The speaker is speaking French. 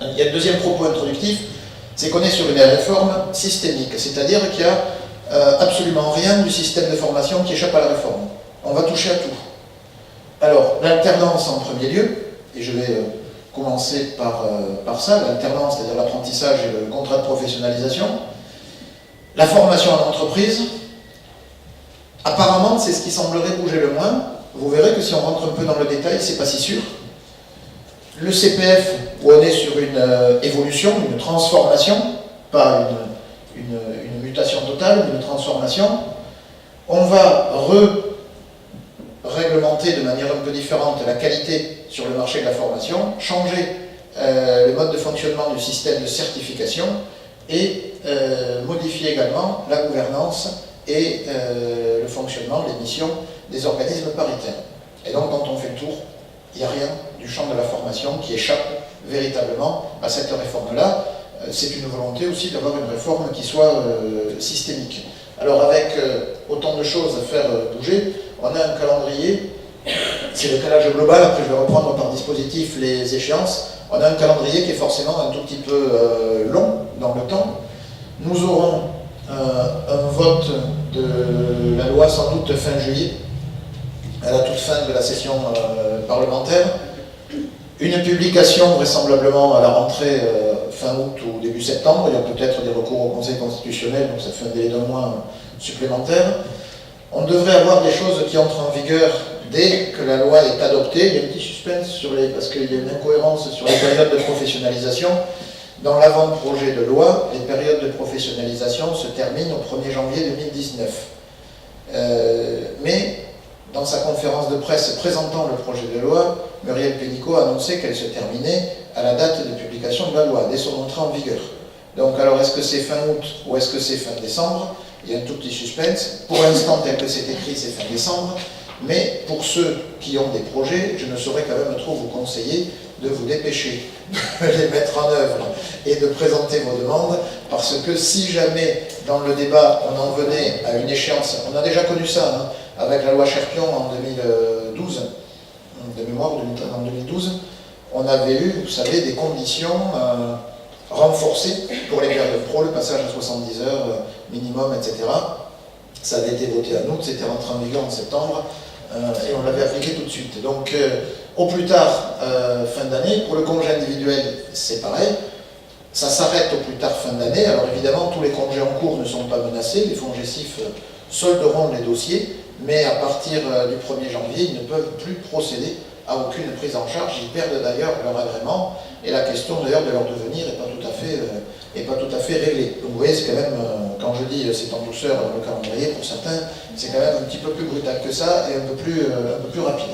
Il y a le deuxième propos introductif, c'est qu'on est sur une réforme systémique, c'est-à-dire qu'il n'y a absolument rien du système de formation qui échappe à la réforme. On va toucher à tout. Alors, l'alternance en premier lieu, et je vais commencer par ça, l'alternance, c'est-à-dire l'apprentissage et le contrat de professionnalisation. La formation en entreprise, apparemment, c'est ce qui semblerait bouger le moins. Vous verrez que si on rentre un peu dans le détail, c'est pas si sûr. Le CPF, où on est sur une évolution, une transformation, pas une mutation totale, mais une transformation, on va réglementer de manière un peu différente la qualité sur le marché de la formation, changer le mode de fonctionnement du système de certification et modifier également la gouvernance et le fonctionnement, les missions des organismes paritaires. Et donc quand on fait le tour, il n'y a rien du champ de la formation qui échappe véritablement à cette réforme-là. C'est une volonté aussi d'avoir une réforme qui soit systémique. Alors avec autant de choses à faire bouger, on a un calendrier, c'est le calage global, après je vais reprendre par dispositif les échéances, on a un calendrier qui est forcément un tout petit peu long dans le temps. Nous aurons un vote de la loi sans doute fin juillet, à la toute fin de la session parlementaire, une publication vraisemblablement à la rentrée fin août ou début septembre, il y a peut-être des recours au Conseil constitutionnel, donc ça fait un délai d'un mois supplémentaire. On devrait avoir des choses qui entrent en vigueur dès que la loi est adoptée. Il y a un petit suspense parce qu'il y a une incohérence sur les périodes de professionnalisation. Dans l'avant-projet de loi, les périodes de professionnalisation se terminent au 1er janvier 2019. Mais dans sa conférence de presse présentant le projet de loi, Muriel Pénicaud a annoncé qu'elle se terminait à la date de publication de la loi, dès son entrée en vigueur. Donc alors est-ce que c'est fin août ou est-ce que c'est fin décembre? Il y a un tout petit suspense. Pour l'instant, tel que c'est écrit, c'est fin décembre. Mais pour ceux qui ont des projets, je ne saurais quand même trop vous conseiller de vous dépêcher de les mettre en œuvre et de présenter vos demandes, parce que si jamais dans le débat on en venait à une échéance, on a déjà connu ça hein, avec la loi Cherpion en 2012, de mémoire en 2012, on avait eu, vous savez, des conditions renforcées pour les périodes pro, le passage à 70 heures minimum, etc. Ça avait été voté en août, c'était rentré en vigueur en septembre, et on l'avait appliqué tout de suite. Donc, au plus tard, fin d'année, pour le congé individuel, c'est pareil. Ça s'arrête au plus tard fin d'année. Alors évidemment, tous les congés en cours ne sont pas menacés. Les FONGECIF solderont les dossiers, mais à partir du 1er janvier, ils ne peuvent plus procéder à aucune prise en charge. Ils perdent d'ailleurs leur agrément, et la question d'ailleurs de leur devenir n'est pas tout à fait réglée. Donc vous voyez, c'est quand même, quand je dis c'est en douceur le calendrier, pour certains, c'est quand même un petit peu plus brutal que ça et un peu plus rapide.